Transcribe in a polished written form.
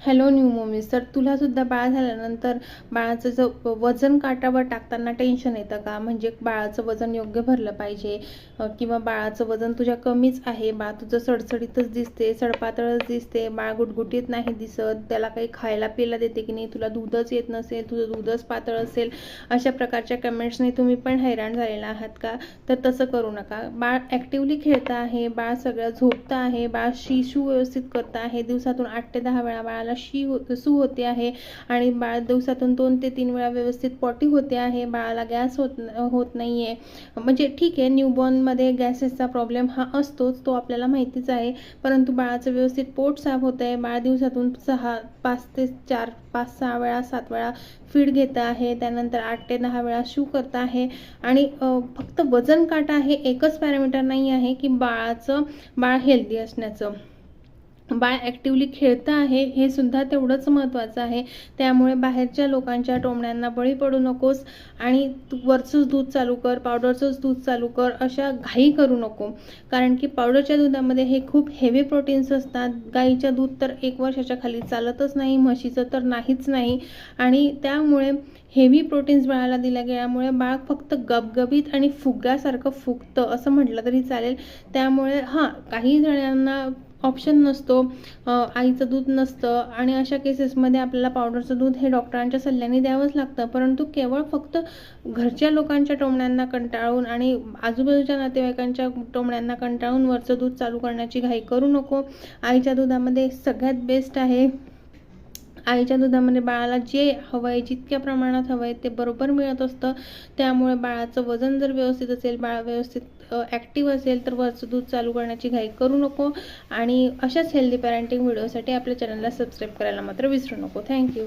Hello new mummies. तर तुला सुद्धा बाळ झाल्यानंतर बाळाचं वजन काटावर टाकताना टेन्शन येतं का? म्हणजे बाळाचं वजन योग्य भरलं पाहिजे किंवा बाळाचं वजन तुझ्या कमीच आहे, बाळ तुझं सडसडीतच दिसते, सडपातळच दिसते, बाळ गुटगुटीत नाही दिसत, त्याला काही खायला प्यायला देते की नाही, तुला दूधच येत नसेल, तुझं दूधच पातळ असेल, अशा प्रकारच्या कमेंट्सने तुम्ही पण हैराण झालेला आहात का? तर तसं करू नका. बाळ ॲक्टिव्हली खेळतं आहे, बाळ सगळं झोपतं आहे, बाळ शू व्यवस्थित करतं आहे, दिवसातून 8 ते 10 वेळा बाळाला सू होते आहे आणि बाळ दिवसातून 2 ते 3 वेळा व्यवस्थित पॉटी होते आहे, बाळाला गॅस होत नाही आहे. म्हणजे ठीक आहे, न्यूबॉर्नमध्ये गॅसेसचा प्रॉब्लेम हा असतोच, तो आपल्याला माहितीच आहे, परंतु बाळाचं व्यवस्थित पोट साफ होत आहे, बाळ दिवसातून 5 ते 4 5-6 वेळा 7 वेळा फीड घेत आहे, त्यानंतर 8 ते 10 वेळा शू करत आहे आणि फक्त वजन काटा हे एकच पॅरामीटर नाही आहे की बाळ हेल्दी असण्याचं. बाळ ॲक्टिव्हली खेळतं आहे हे सुद्धा तेवढंच महत्त्वाचं आहे. त्यामुळे बाहेरच्या लोकांच्या टोमण्यांना बळी पडू नकोस आणि तू वरचंच दूध चालू कर, पावडरचंच दूध चालू कर, अशा घाई करू नको. कारण की पावडरच्या दुधामध्ये हे खूप हेवी प्रोटीन्स असतात. गाईचं दूध तर 1 वर्षाच्या खाली चालतच नाही, म्हशीचं तर नाहीच नाही आणि त्यामुळे हेवी प्रोटीन्स बाळाला दिल्या गेल्यामुळे बाळ फक्त गबगबीत आणि फुग्यासारखं फुगतं असं म्हटलं तरी चालेल. त्यामुळे काही जणांना ऑप्शन नसतो, आईचं दूध नसतं आणि अशा केसेसमध्ये आपल्याला पावडरचं दूध हे डॉक्टरांच्या सल्ल्याने द्यावंच लागतं. परंतु केवळ फक्त घरच्या लोकांच्या टोमण्यांना कंटाळून आणि आजूबाजूच्या नातेवाईकांच्या टोमण्यांना कंटाळून वरचं दूध चालू करण्याची घाई करू नको. आईच्या दुधामध्ये सगळ्यात बेस्ट आहे. आईच्या दुधामध्ये बाळाला जे हवं आहे, जितक्या प्रमाणात हवं आहे ते बरोबर मिळत असतं. त्यामुळे बाळाचं वजन जर व्यवस्थित असेल, बाळ व्यवस्थित ॲक्टिव्ह असेल तर वरचं दूध चालू करण्याची घाई करू नको आणि अशाच हेल्दी पॅरेंटिंग व्हिडिओसाठी आपल्या चॅनलला सबस्क्राईब करायला मात्र विसरू नको. थँक्यू.